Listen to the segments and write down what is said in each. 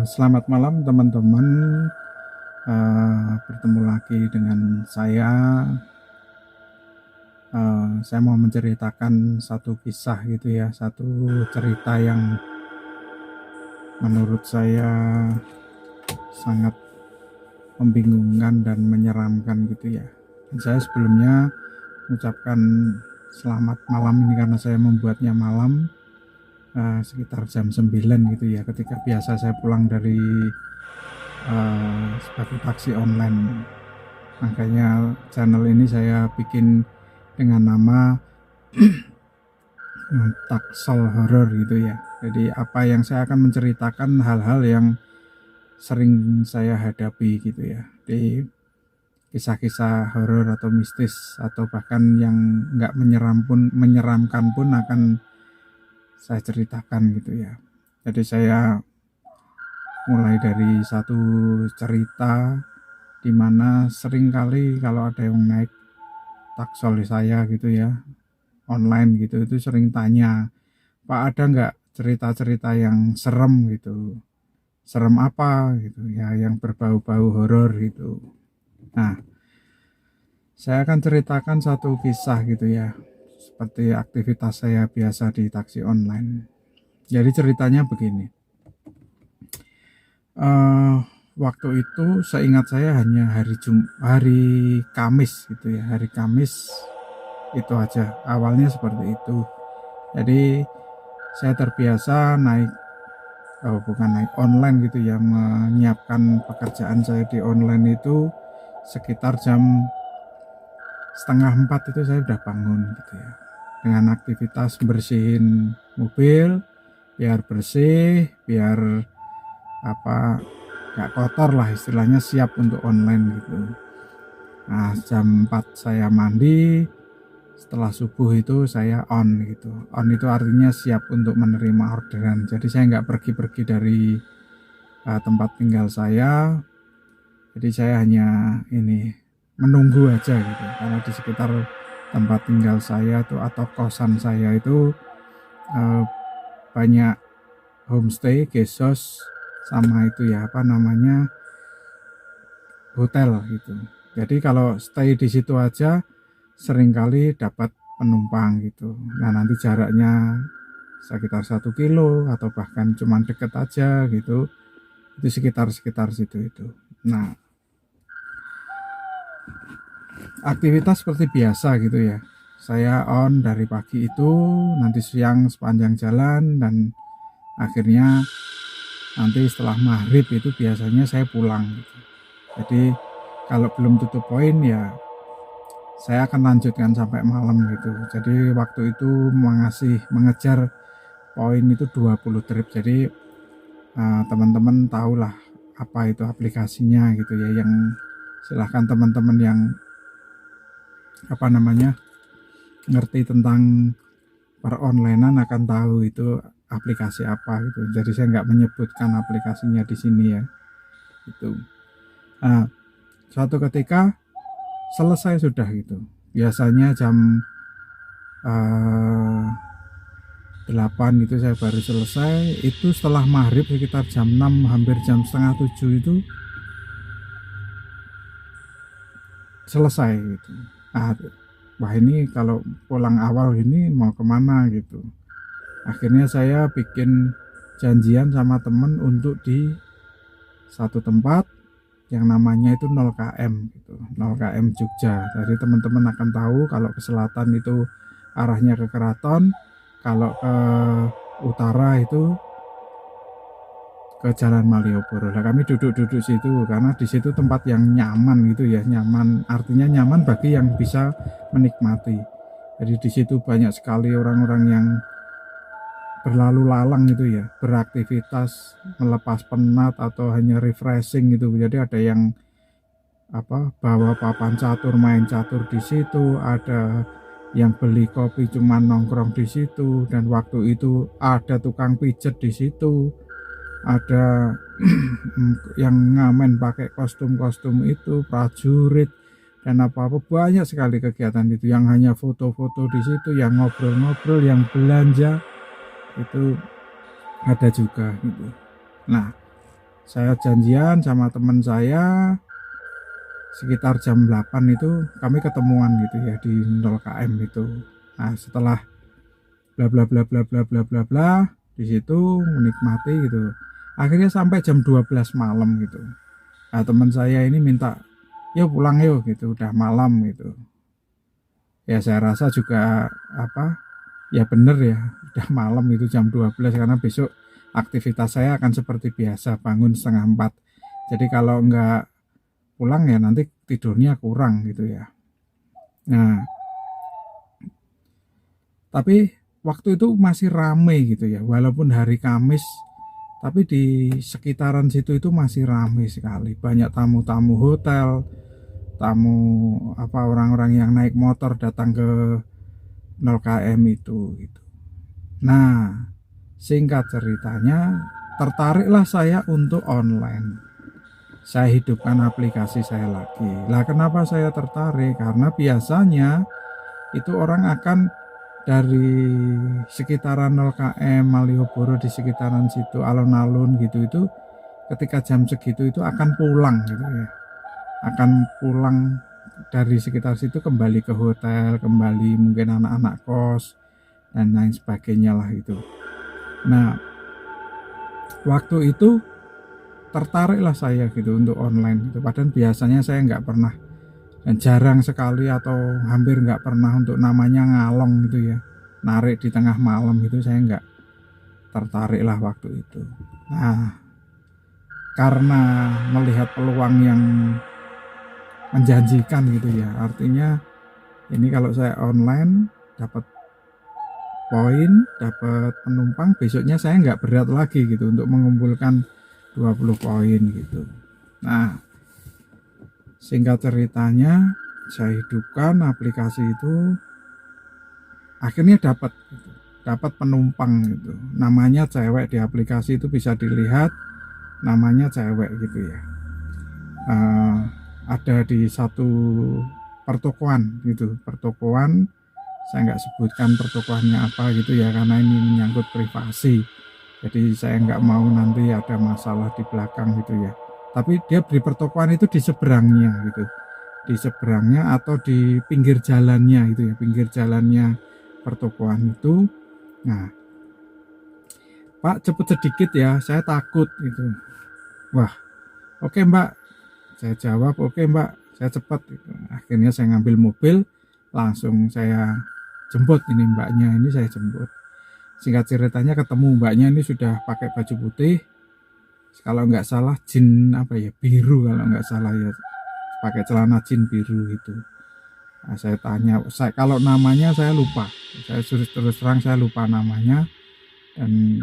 Selamat malam teman-teman. Bertemu lagi dengan saya. Saya mau menceritakan satu kisah gitu ya, satu cerita yang menurut saya sangat membingungkan dan menyeramkan gitu ya. Dan saya sebelumnya mengucapkan selamat malam ini karena saya membuatnya malam, sekitar jam 9 gitu ya, ketika biasa saya pulang dari sebagai taksi online. Makanya channel ini saya bikin dengan nama Taksol Horor gitu ya. Jadi apa yang saya akan menceritakan hal-hal yang sering saya hadapi gitu ya. Di kisah-kisah horor atau mistis atau bahkan yang nggak menyeramkan pun akan saya ceritakan gitu ya. Jadi saya mulai dari satu cerita di mana sering kali kalau ada yang naik taksol saya gitu ya, online gitu, itu sering tanya, Pak, ada nggak cerita-cerita yang serem gitu, serem apa gitu ya, yang berbau-bau horor gitu. Nah, saya akan ceritakan satu kisah gitu ya, seperti aktivitas saya biasa di taksi online. Jadi ceritanya begini, eh waktu itu seingat saya hanya hari Kamis gitu ya, hari Kamis itu aja, awalnya seperti itu. Jadi saya terbiasa naik, bukan naik online gitu ya, menyiapkan pekerjaan saya di online itu sekitar jam setengah 4 itu saya udah bangun gitu ya, dengan aktivitas bersihin mobil biar bersih, biar apa, gak kotor lah istilahnya, siap untuk online gitu. Nah, jam 4 saya mandi, setelah subuh itu saya on gitu. On itu artinya siap untuk menerima orderan. Jadi saya nggak pergi-pergi dari tempat tinggal saya. Jadi saya hanya ini menunggu aja gitu. Karena di sekitar tempat tinggal saya tuh atau kosan saya itu uh, banyak homestay, guest house, sama itu ya apa namanya, hotel gitu. Jadi kalau stay di situ aja seringkali dapat penumpang gitu. Nah, nanti jaraknya sekitar 1 kilo atau bahkan cuma deket aja gitu. Itu sekitar situ itu. Nah, aktivitas seperti biasa gitu ya. Saya on dari pagi itu, nanti siang sepanjang jalan, dan akhirnya nanti setelah maghrib itu biasanya saya pulang gitu. Jadi kalau belum tutup poin ya saya akan lanjutkan sampai malam gitu. Jadi waktu itu mengejar poin itu 20 trip. Jadi teman-teman tahulah apa itu aplikasinya gitu ya, yang silahkan teman-teman yang apa namanya ngerti tentang peronlinean akan tahu itu aplikasi apa gitu. Jadi saya nggak menyebutkan aplikasinya di sini ya itu. Nah, suatu ketika selesai sudah gitu, biasanya jam uh, 8 gitu saya baru selesai. Itu setelah maghrib sekitar jam 6, hampir jam setengah 7 itu selesai gitu. Nah, wah ini kalau pulang awal ini mau kemana gitu. Akhirnya saya bikin janjian sama temen untuk di satu tempat yang namanya itu 0 km gitu, 0 km Jogja. Jadi teman-teman akan tahu kalau ke selatan itu arahnya ke Keraton, kalau ke utara itu ke Jalan Malioboro. Nah, kami duduk-duduk situ karena di situ tempat yang nyaman gitu ya. Nyaman artinya nyaman bagi yang bisa menikmati. Jadi di situ banyak sekali orang-orang yang berlalu lalang gitu ya, beraktivitas melepas penat atau hanya refreshing gitu. Jadi ada yang apa, bawa papan catur, main catur di situ, ada yang beli kopi cuman nongkrong di situ, dan waktu itu ada tukang pijet di situ, ada yang ngamen pakai kostum-kostum itu, prajurit dan apa-apa, banyak sekali kegiatan itu, yang hanya foto-foto di situ, yang ngobrol-ngobrol, yang belanja itu ada juga gitu. Nah, Saya janjian sama teman saya sekitar jam 8 itu kami ketemuan gitu ya di 0KM itu. Nah, setelah bla bla bla bla bla bla bla bla di situ menikmati gitu. Akhirnya sampai jam 12 malam gitu. Nah, teman saya ini minta, "Yuk pulang yuk," gitu, udah malam gitu. Ya saya rasa juga apa? Ya bener ya, udah malam itu jam 12 karena besok aktivitas saya akan seperti biasa bangun setengah 4. Jadi kalau nggak pulang ya nanti tidurnya kurang gitu ya. Nah, tapi waktu itu masih rame gitu ya, walaupun hari Kamis, tapi di sekitaran situ itu masih rame sekali. Banyak tamu-tamu hotel, tamu apa orang-orang yang naik motor datang ke 0KM itu gitu. Nah, singkat ceritanya, tertariklah saya untuk online. Saya hidupkan aplikasi saya lagi. Lah kenapa saya tertarik? Karena biasanya itu orang akan dari sekitaran 0KM, Malioboro di sekitaran situ, alun-alun gitu itu ketika jam segitu itu akan pulang gitu ya. Akan pulang dari sekitar situ kembali ke hotel, kembali mungkin anak-anak kos dan lain sebagainya lah itu. Nah, waktu itu tertariklah saya gitu untuk online gitu. Padahal biasanya saya nggak pernah dan jarang sekali atau hampir nggak pernah untuk namanya ngalong gitu ya, narik di tengah malam gitu saya nggak tertarik lah waktu itu. Nah, karena melihat peluang yang menjanjikan gitu ya, artinya ini kalau saya online dapat poin, dapat penumpang, besoknya saya nggak berat lagi gitu untuk mengumpulkan 20 poin gitu. Nah, singkat ceritanya saya hidupkan aplikasi itu, akhirnya dapat penumpang gitu. Namanya cewek, di aplikasi itu bisa dilihat namanya cewek gitu ya. Ada di satu pertokoan gitu, pertokoan, saya nggak sebutkan pertokoannya apa gitu ya karena ini menyangkut privasi, jadi saya nggak mau nanti ada masalah di belakang gitu ya. Tapi dia beri pertokoan itu di seberangnya gitu, di seberangnya atau di pinggir jalannya gitu ya, pinggir jalannya pertokoan itu. Nah, "Pak, cepet sedikit ya, saya takut," gitu. "Wah, oke Mbak," saya jawab, "oke Mbak, saya cepat," gitu. Akhirnya saya ngambil mobil, langsung saya jemput ini mbaknya, ini saya jemput. Singkat ceritanya ketemu mbaknya ini sudah pakai baju putih, kalau nggak salah jin apa ya, biru kalau nggak salah ya, pakai celana jin biru itu. Nah, saya tanya, kalau namanya saya lupa, saya terus terang saya lupa namanya, dan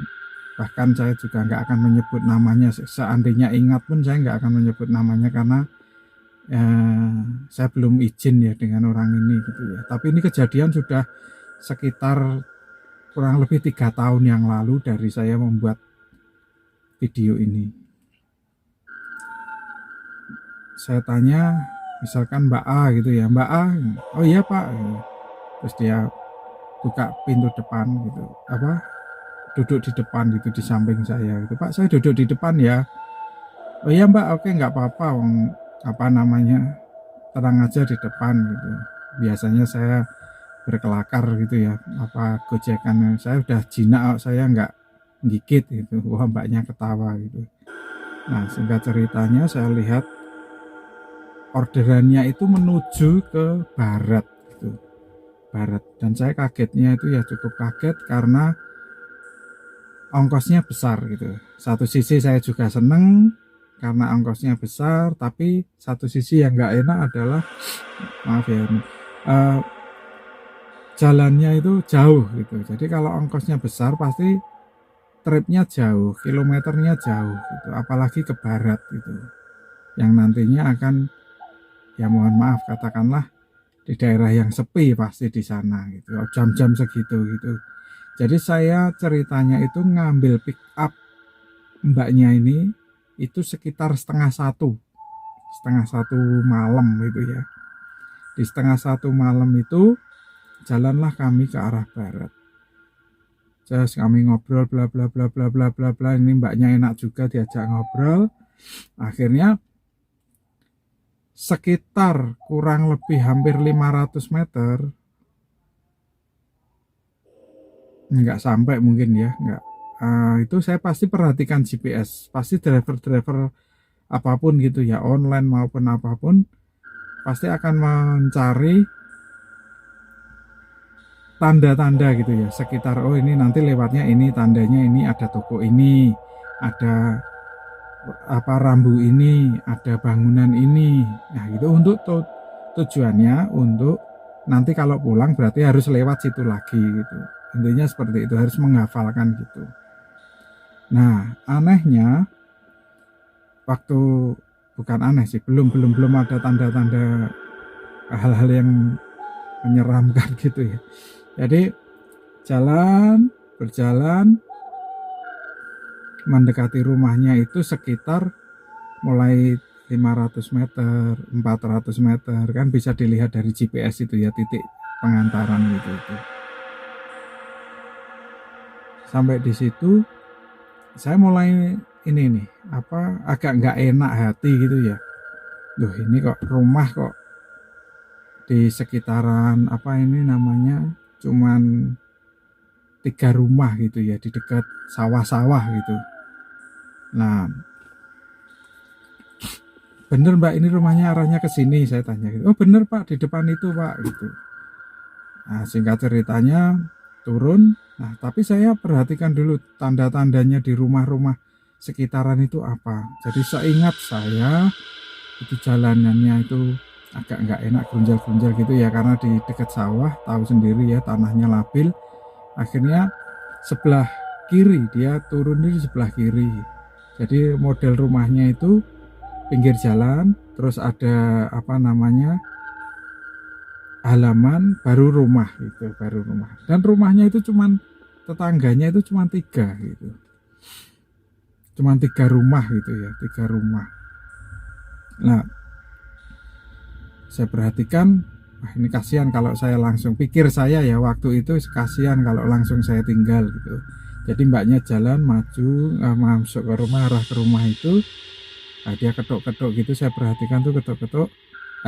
bahkan saya juga nggak akan menyebut namanya. Seandainya ingat pun saya nggak akan menyebut namanya karena saya belum izin ya dengan orang ini gitu ya. Tapi ini kejadian sudah sekitar kurang lebih 3 tahun yang lalu dari saya membuat video ini. Saya tanya misalkan Mbak A gitu ya, "Mbak A," "Oh iya Pak," terus dia buka pintu depan gitu, duduk di depan gitu di samping saya gitu, "Pak, saya duduk di depan ya." "Oh iya Mbak, oke nggak apa-apa, tenang aja di depan," gitu. Biasanya saya berkelakar gitu ya, gojekan saya udah jinak, saya nggak gigit gitu. Wah, mbaknya ketawa gitu. Nah, singkat ceritanya saya lihat orderannya itu menuju ke barat gitu, barat, dan saya kagetnya itu ya cukup kaget karena ongkosnya besar gitu. Satu sisi saya juga seneng karena ongkosnya besar, tapi satu sisi yang nggak enak adalah, maaf ya, jalannya itu jauh gitu. Jadi kalau ongkosnya besar pasti tripnya jauh, kilometernya jauh gitu. Apalagi ke barat gitu, yang nantinya akan, ya mohon maaf katakanlah di daerah yang sepi pasti di sana gitu, jam-jam segitu gitu. Jadi saya ceritanya itu ngambil pick up mbaknya ini itu sekitar setengah satu malam gitu ya. Di setengah satu malam itu jalanlah kami ke arah barat. Terus kami ngobrol bla bla bla bla bla bla bla. Ini mbaknya enak juga diajak ngobrol. Akhirnya sekitar kurang lebih hampir 500 meter, nggak sampai mungkin ya, nggak. Itu saya pasti perhatikan GPS, pasti driver-driver apapun gitu ya, online maupun apapun, pasti akan mencari tanda-tanda gitu ya sekitar, oh ini nanti lewatnya ini, tandanya ini ada toko ini, ada apa rambu ini, ada bangunan ini. Nah itu untuk tujuannya untuk nanti kalau pulang berarti harus lewat situ lagi gitu, intinya seperti itu, harus menghafalkan gitu. Nah anehnya, waktu, bukan aneh sih, belum ada tanda-tanda hal-hal yang menyeramkan gitu ya. Jadi berjalan mendekati rumahnya itu sekitar mulai 500 meter, 400 meter, kan bisa dilihat dari GPS itu ya, titik pengantaran gitu itu. Sampai di situ saya mulai ini nih, apa, agak nggak enak hati gitu ya. Loh ini kok rumah kok di sekitaran apa ini namanya cuman 3 rumah gitu ya, di dekat sawah-sawah gitu. Nah, bener Mbak ini rumahnya arahnya ke sini, saya tanya gitu. Oh bener Pak, di depan itu Pak gitu. Nah singkat ceritanya turun. Nah tapi saya perhatikan dulu tanda-tandanya di rumah-rumah sekitaran itu apa. Jadi seingat saya itu jalanannya itu agak nggak enak, gunjal-gunjal gitu ya, karena di dekat sawah, tahu sendiri ya tanahnya labil. Akhirnya sebelah kiri, dia turun di sebelah kiri. Jadi model rumahnya itu pinggir jalan, terus ada apa namanya halaman, baru rumah gitu, baru rumah. Dan rumahnya itu cuman, tetangganya itu cuman 3 gitu, cuman 3 rumah gitu ya, 3 rumah. Nah saya perhatikan, wah ini kasihan kalau saya langsung, pikir saya ya waktu itu, kasihan kalau langsung saya tinggal gitu. Jadi mbaknya jalan maju, masuk ke rumah, arah ke rumah itu. Nah, dia ketuk-ketuk gitu, saya perhatikan tuh ketuk-ketuk,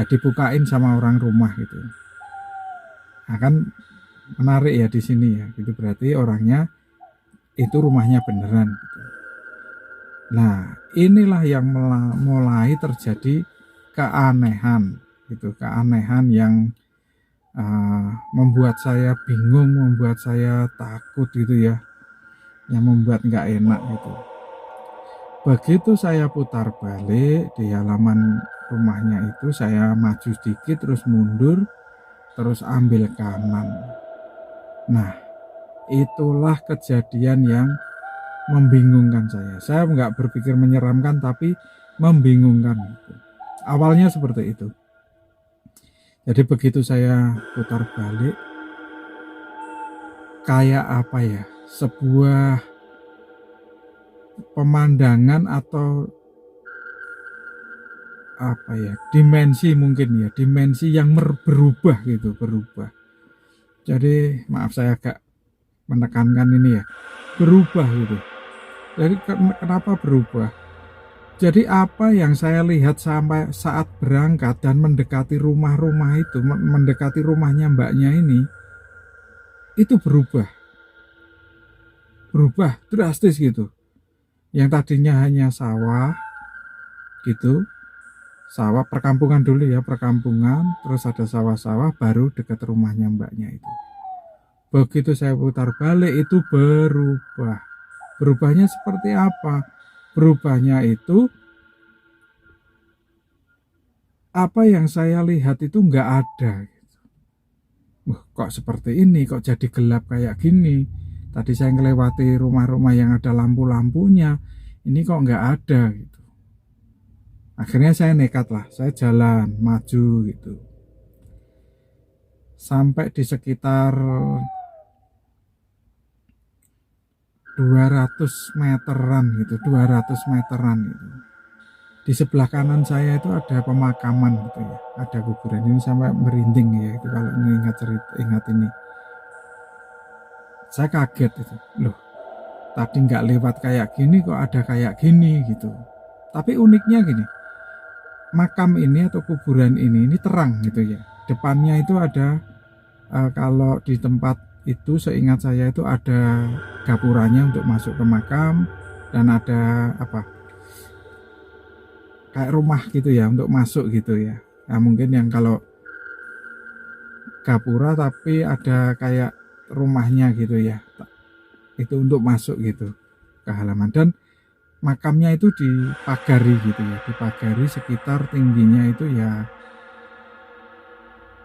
dibukain sama orang rumah gitu. Nah kan menarik ya di sini ya, gitu berarti orangnya itu rumahnya beneran gitu. Nah inilah yang mulai terjadi keanehan gitu, keanehan yang membuat saya bingung, membuat saya takut gitu ya, yang membuat nggak enak gitu. Begitu saya putar balik di halaman rumahnya itu, saya maju sedikit, terus mundur, terus ambil kanan. Nah itulah kejadian yang membingungkan saya. Saya nggak berpikir menyeramkan, tapi membingungkan gitu. Awalnya seperti itu. Jadi begitu saya putar balik, kayak apa ya, sebuah pemandangan atau apa ya, dimensi mungkin ya, dimensi yang berubah gitu, berubah. Jadi maaf saya agak menekankan ini ya, berubah gitu. Jadi kenapa berubah? Jadi apa yang saya lihat sampai saat berangkat dan mendekati rumah-rumah itu, mendekati rumahnya mbaknya ini, itu berubah drastis gitu. Yang tadinya hanya sawah gitu, sawah perkampungan dulu ya, perkampungan, terus ada sawah-sawah, baru dekat rumahnya mbaknya itu. Begitu saya putar balik itu berubah. Berubahnya seperti apa? Berubahnya itu, apa yang saya lihat itu nggak ada. Kok seperti ini, kok jadi gelap kayak gini. Tadi saya ngelewati rumah-rumah yang ada lampu-lampunya, ini kok nggak ada gitu. Akhirnya saya nekat lah, saya jalan maju gitu. Sampai di sekitar 200 meteran gitu, 200 meteran gitu. Di sebelah kanan saya itu ada pemakaman gitu ya, ada kuburan. Ini sampai merinding ya itu kalau ingat ini. Saya kaget itu, loh tadi nggak lewat kayak gini kok ada kayak gini gitu. Tapi uniknya gini, makam ini atau kuburan ini terang gitu ya. Depannya itu ada kalau di tempat itu seingat saya itu ada gapuranya untuk masuk ke makam, dan ada apa kayak rumah gitu ya untuk masuk gitu ya. Nah mungkin yang kalau gapura tapi ada kayak rumahnya gitu ya, itu untuk masuk gitu ke halaman. Dan makamnya itu dipagari gitu ya, dipagari sekitar tingginya itu ya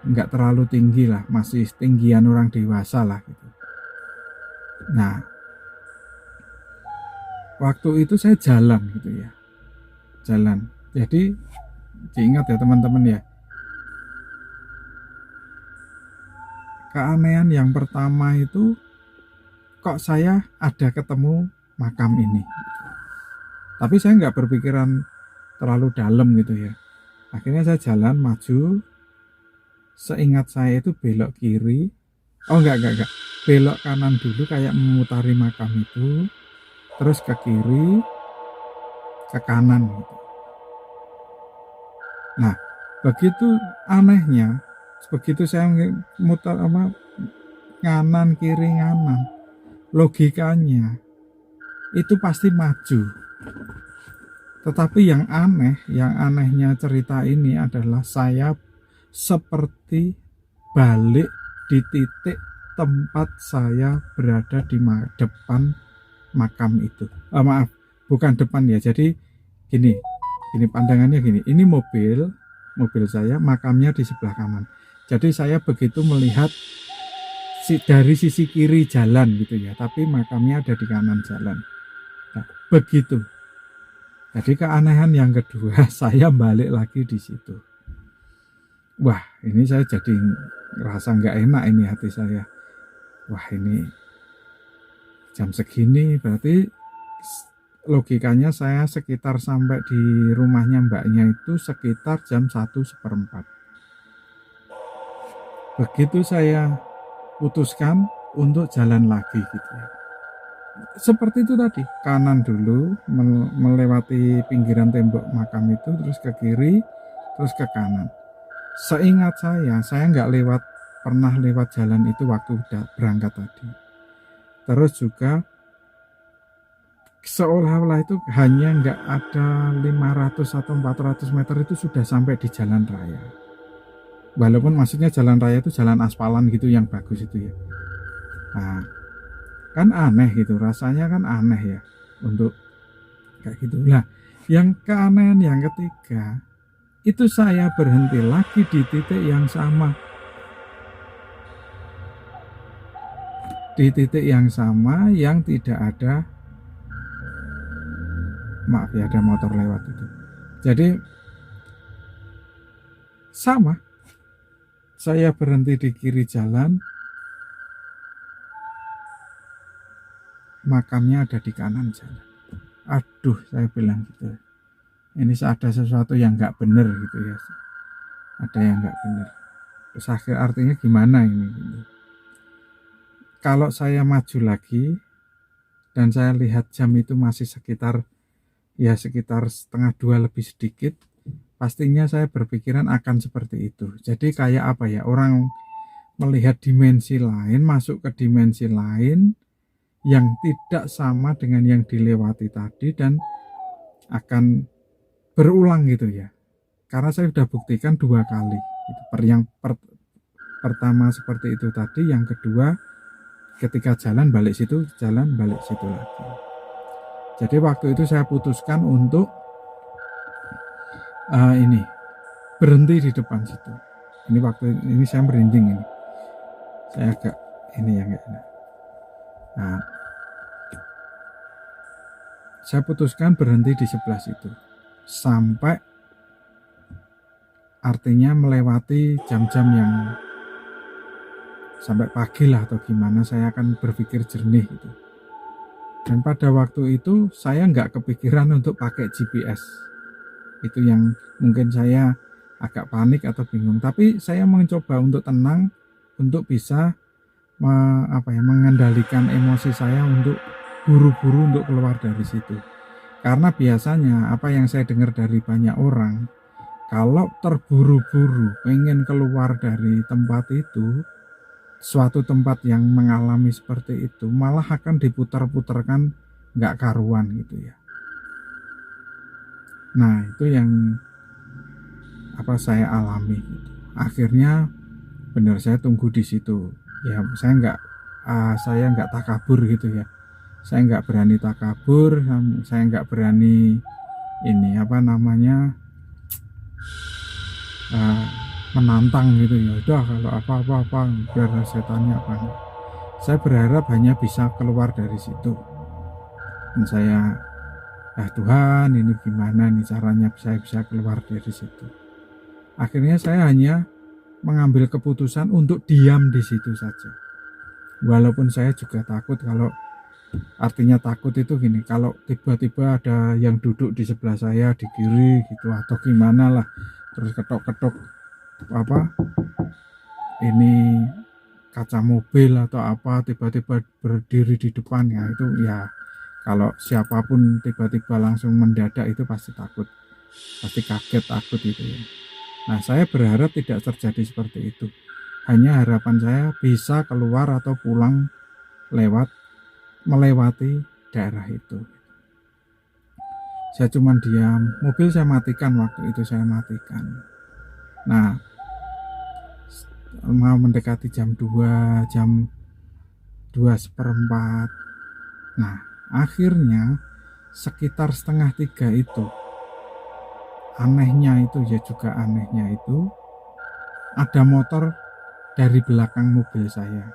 nggak terlalu tinggi lah, masih tinggian orang dewasa lah gitu. Nah waktu itu saya jalan gitu ya, jalan. Jadi diingat ya teman-teman ya, keanehan yang pertama itu kok saya ada ketemu makam ini, tapi saya nggak berpikiran terlalu dalam gitu ya. Akhirnya saya jalan maju, seingat saya itu belok kiri, oh enggak, belok kanan dulu kayak memutari makam itu, terus ke kiri, ke kanan gitu. Nah begitu anehnya, begitu saya mutar kanan kiri kanan, logikanya itu pasti maju. Tetapi yang anehnya cerita ini adalah saya seperti balik di titik tempat saya berada di depan makam itu. Maaf, bukan depan ya. Jadi gini pandangannya gini. Ini mobil saya, makamnya di sebelah kanan. Jadi saya begitu melihat dari sisi kiri jalan gitu ya, tapi makamnya ada di kanan jalan. Nah, begitu. Jadi keanehan yang kedua, saya balik lagi di situ. Wah, ini saya jadi ngerasa nggak enak ini hati saya. Wah, ini jam segini berarti logikanya saya sekitar sampai di rumahnya mbaknya itu sekitar jam 1:15. Begitu saya putuskan untuk jalan lagi gitu ya. Seperti itu tadi, kanan dulu melewati pinggiran tembok makam itu, terus ke kiri, terus ke kanan. Seingat saya nggak pernah lewat jalan itu waktu udah berangkat tadi. Terus juga seolah-olah itu hanya nggak ada 500 atau 400 meter itu sudah sampai di jalan raya. Walaupun maksudnya jalan raya itu jalan aspalan gitu yang bagus itu ya. Nah, kan aneh gitu, rasanya kan aneh ya untuk kayak gitu. Nah, yang keanehan yang ketiga itu saya berhenti lagi di titik yang sama, yang tidak ada, maaf ya ada motor lewat itu. Jadi sama, saya berhenti di kiri jalan, makamnya ada di kanan jalan. Aduh, saya bilang gitu, ini ada sesuatu yang nggak bener gitu ya, ada yang nggak bener. Terus artinya gimana ini gitu. Kalau saya maju lagi dan saya lihat jam itu masih sekitar 1:30 lebih sedikit, pastinya saya berpikiran akan seperti itu. Jadi kayak apa ya, orang melihat dimensi lain, masuk ke dimensi lain yang tidak sama dengan yang dilewati tadi dan akan berulang gitu ya. Karena saya sudah buktikan 2 kali gitu. Pertama seperti itu tadi, yang kedua ketika jalan balik situ lagi. Jadi waktu itu saya putuskan untuk berhenti di depan situ. Ini waktu ini saya merinding ini. Saya agak ini yang enggak enak. Nah, saya putuskan berhenti di sebelah situ sampai artinya melewati jam-jam yang sampai pagi lah atau gimana, saya akan berpikir jernih gitu. Dan pada waktu itu saya nggak kepikiran untuk pakai GPS. Itu yang mungkin saya agak panik atau bingung. Tapi saya mencoba untuk tenang, untuk bisa mengendalikan emosi saya untuk buru-buru untuk keluar dari situ. Karena biasanya apa yang saya dengar dari banyak orang, kalau terburu-buru pengen keluar dari tempat itu, suatu tempat yang mengalami seperti itu, malah akan diputar-putarkan nggak karuan gitu ya. Nah itu yang apa saya alami gitu. Akhirnya benar saya tunggu di situ. Ya saya nggak takabur gitu ya. Saya nggak berani takabur, saya nggak berani ini apa namanya uh, menantang gitu ya. Udah kalau apa-apa biar setannya apa. Saya berharap hanya bisa keluar dari situ. Dan saya Tuhan ini gimana nih caranya saya bisa keluar dari situ. Akhirnya saya hanya mengambil keputusan untuk diam di situ saja. Walaupun saya juga takut, kalau artinya takut itu gini, kalau tiba-tiba ada yang duduk di sebelah saya di kiri gitu atau gimana lah, terus ketok-ketok apa ini kaca mobil atau apa tiba-tiba berdiri di depannya, itu ya kalau siapapun tiba-tiba langsung mendadak itu pasti takut, pasti kaget, takut itu ya. Nah saya berharap tidak terjadi seperti itu. Hanya harapan saya bisa keluar atau pulang melewati daerah itu. Saya cuma diam, mobil saya matikan, waktu itu saya matikan. Nah mau mendekati jam 2 seperempat. Nah akhirnya sekitar setengah 3 itu, anehnya itu ya juga anehnya itu, ada motor dari belakang mobil saya.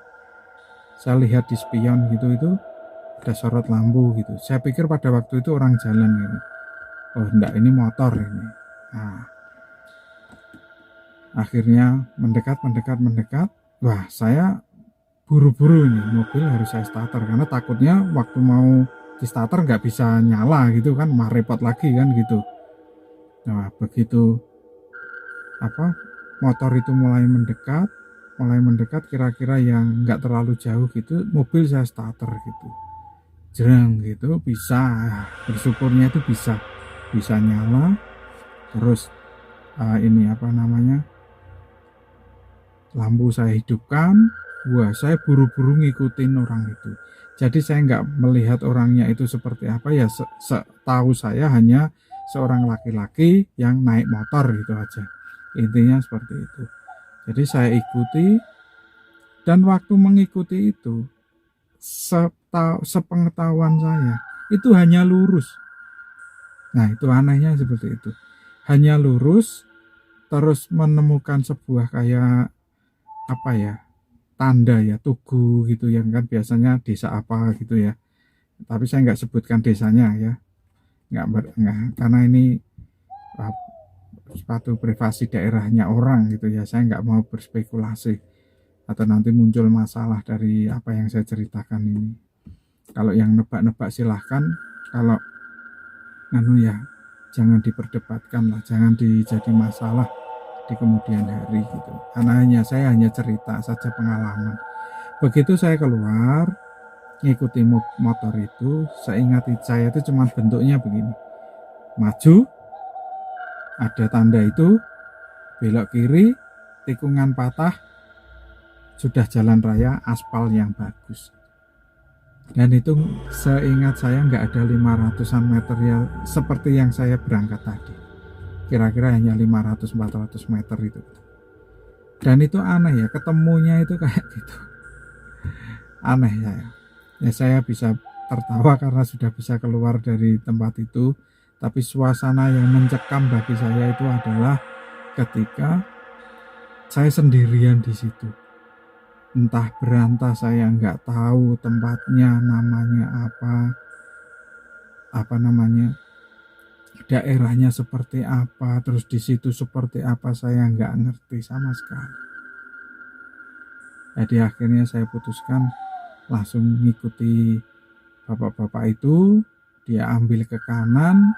Saya lihat di spion gitu, itu ada sorot lampu gitu. Saya pikir pada waktu itu orang jalan gitu. Oh enggak, ini motor ini. Nah, akhirnya mendekat. Wah, saya buru-buru ini, mobil harus saya starter karena takutnya waktu mau di starter nggak bisa nyala gitu kan, mah repot lagi kan gitu. Nah, begitu apa motor itu mulai mendekat kira-kira yang nggak terlalu jauh gitu, mobil saya starter gitu, jereng gitu, bisa, bersyukurnya itu bisa nyala. Terus ini apa namanya, lampu saya hidupkan. Wah, saya buru-buru ngikutin orang itu, jadi saya nggak melihat orangnya itu seperti apa ya. Setahu saya hanya seorang laki-laki yang naik motor gitu aja, intinya seperti itu. Jadi saya ikuti, dan waktu mengikuti itu sepengetahuan saya itu hanya lurus. Nah itu anehnya seperti itu, hanya lurus, terus menemukan sebuah kayak apa ya, tanda ya, tugu gitu yang kan biasanya desa apa gitu ya, tapi saya nggak sebutkan desanya ya, nggak karena ini uh, suatu privasi daerahnya orang gitu ya, saya nggak mau berspekulasi atau nanti muncul masalah dari apa yang saya ceritakan ini. Kalau yang nebak-nebak silahkan, kalau ya jangan diperdebatkan lah, jangan dijadi masalah di kemudian hari gitu. Karena saya hanya cerita saja pengalaman. Begitu saya keluar ngikuti motor itu, saya ingat saya itu cuma bentuknya begini. Maju, ada tanda itu, belok kiri, tikungan patah, sudah jalan raya aspal yang bagus. Dan itu seingat saya nggak ada 500-an meter ya, seperti yang saya berangkat tadi. Kira-kira hanya 500-400 meter itu. Dan itu aneh ya, ketemunya itu kayak gitu. Aneh ya saya bisa tertawa karena sudah bisa keluar dari tempat itu. Tapi suasana yang mencekam bagi saya itu adalah ketika saya sendirian di situ. Entah berantah, saya nggak tahu tempatnya namanya apa namanya, daerahnya seperti apa, terus di situ seperti apa, saya nggak ngerti sama sekali. Jadi akhirnya saya putuskan langsung mengikuti bapak-bapak itu. Dia ambil ke kanan,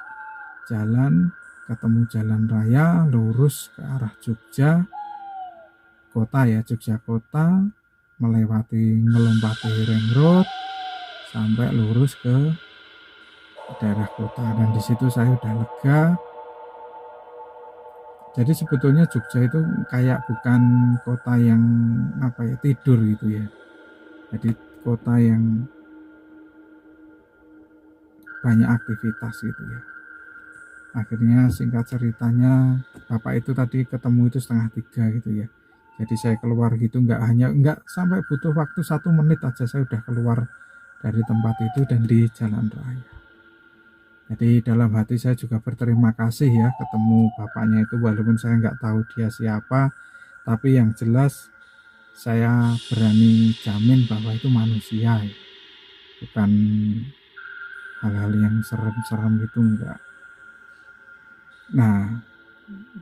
jalan, ketemu jalan raya, lurus ke arah Jogja kota ya, Jogja kota, ngelompati ring road sampai lurus ke daerah kota, dan di situ saya udah lega. Jadi sebetulnya Jogja itu kayak bukan kota yang tidur gitu ya. Jadi kota yang banyak aktivitas gitu ya. Akhirnya singkat ceritanya bapak itu tadi ketemu itu 2:30 gitu ya. Jadi saya keluar gitu, nggak sampai butuh waktu 1 menit aja saya udah keluar dari tempat itu dan di jalan raya. Jadi dalam hati saya juga berterima kasih ya ketemu bapaknya itu, walaupun saya nggak tahu dia siapa, tapi yang jelas saya berani jamin bahwa itu manusia ya. Bukan hal-hal yang serem-serem gitu, enggak. Nah,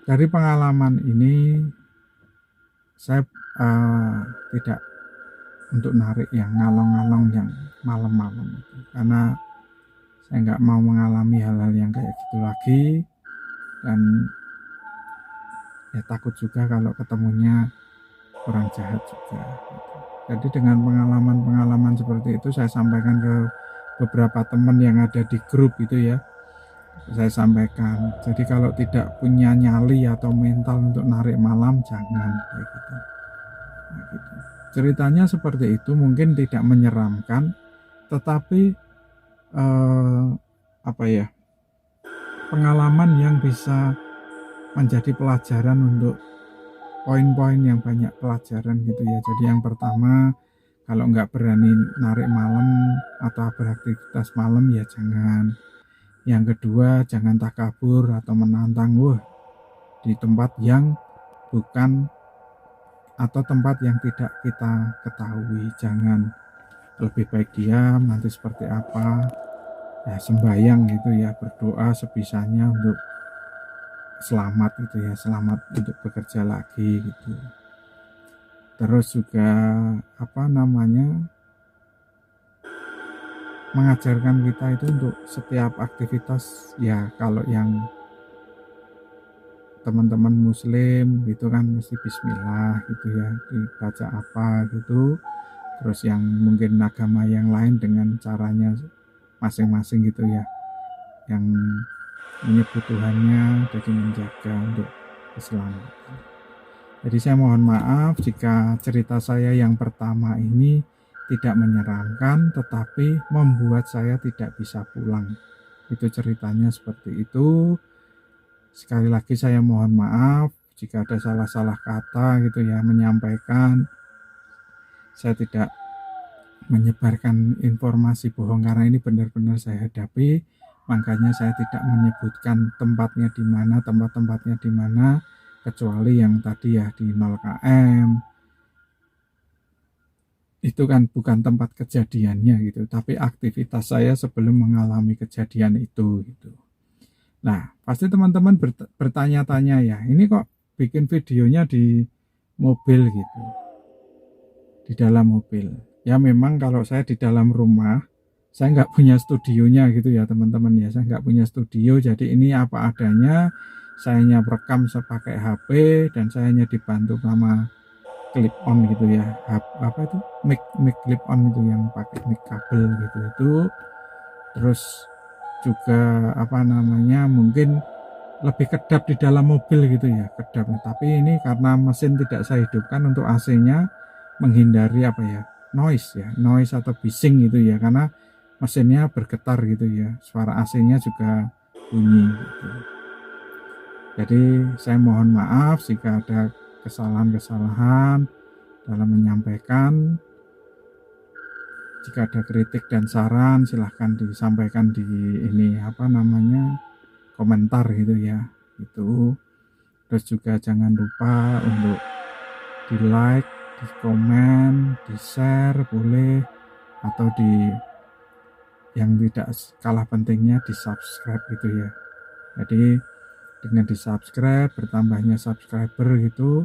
dari pengalaman ini saya tidak untuk narik yang ngalong-ngalong yang malam-malam itu, karena saya nggak mau mengalami hal-hal yang kayak gitu lagi, dan ya takut juga kalau ketemunya orang jahat juga gitu. Jadi dengan pengalaman-pengalaman seperti itu saya sampaikan ke beberapa teman yang ada di grup itu ya, saya sampaikan. Jadi kalau tidak punya nyali atau mental untuk narik malam, jangan kayak gitu. Nah, gitu. Ceritanya seperti itu, mungkin tidak menyeramkan, tetapi eh, apa ya, pengalaman yang bisa menjadi pelajaran untuk poin-poin yang banyak pelajaran gitu ya. Jadi yang pertama, kalau nggak berani narik malam atau beraktivitas malam ya jangan. Yang kedua, jangan takabur atau menantang di tempat yang bukan atau tempat yang tidak kita ketahui. Jangan, lebih baik diam, nanti seperti apa ya, sembahyang gitu ya, berdoa sebisanya untuk selamat gitu ya, selamat untuk bekerja lagi gitu. Terus juga mengajarkan kita itu untuk setiap aktivitas ya, kalau yang teman-teman muslim gitu kan mesti bismillah gitu ya, dibaca apa gitu. Terus yang mungkin agama yang lain dengan caranya masing-masing gitu ya, yang menyebut Tuhannya, jadi menjaga untuk keselamatan. Jadi saya mohon maaf jika cerita saya yang pertama ini tidak menyeramkan, tetapi membuat saya tidak bisa pulang. Itu ceritanya seperti itu. Sekali lagi saya mohon maaf jika ada salah-salah kata gitu ya, menyampaikan. Saya tidak menyebarkan informasi bohong karena ini benar-benar saya hadapi. Makanya saya tidak menyebutkan tempatnya di mana, tempat-tempatnya di mana, kecuali yang tadi ya di 0 km. Itu kan bukan tempat kejadiannya gitu, tapi aktivitas saya sebelum mengalami kejadian itu gitu. Nah, pasti teman-teman bertanya-tanya ya, ini kok bikin videonya di mobil gitu, di dalam mobil. Ya memang kalau saya di dalam rumah, saya nggak punya studionya gitu ya teman-teman ya, saya nggak punya studio, jadi ini apa adanya, saya hanya rekam pakai HP, dan saya hanya dibantu sama clip on gitu ya, apa itu, mic clip on itu yang pakai mic kabel gitu itu. Terus juga mungkin lebih kedap di dalam mobil gitu ya, kedap. Tapi ini karena mesin tidak saya hidupkan untuk AC-nya, menghindari noise atau bising gitu ya, karena mesinnya bergetar gitu ya, suara AC-nya juga bunyi gitu. Jadi saya mohon maaf jika ada kesalahan-kesalahan dalam menyampaikan. Jika ada kritik dan saran silahkan disampaikan di komentar gitu ya itu. Terus juga jangan lupa untuk di like, di komen, di share boleh, atau yang tidak kalah pentingnya di subscribe gitu ya. Jadi dengan di subscribe, bertambahnya subscriber gitu,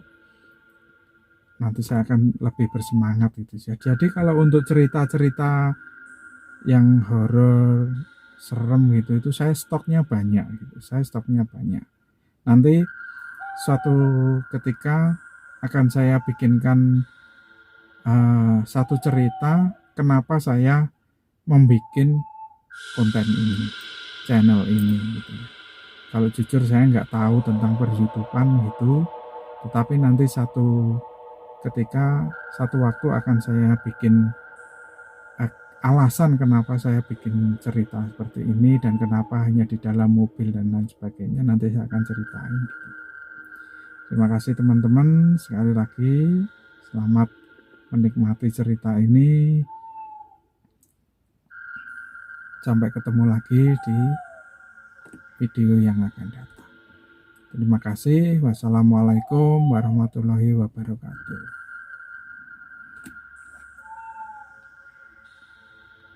nanti saya akan lebih bersemangat gitu ya. Jadi kalau untuk cerita-cerita yang horor, serem gitu, itu saya stoknya banyak gitu. Nanti suatu ketika akan saya bikinkan satu cerita kenapa saya membuat konten ini. channel ini gitu. Kalau jujur saya nggak tahu tentang per-YouTubean gitu, tetapi nanti ketika satu waktu akan saya bikin alasan kenapa saya bikin cerita seperti ini dan kenapa hanya di dalam mobil dan lain sebagainya, nanti saya akan ceritain gitu. Terima kasih teman-teman, sekali lagi selamat menikmati cerita ini. Sampai ketemu lagi di video yang akan datang. Terima kasih. Wassalamualaikum warahmatullahi wabarakatuh.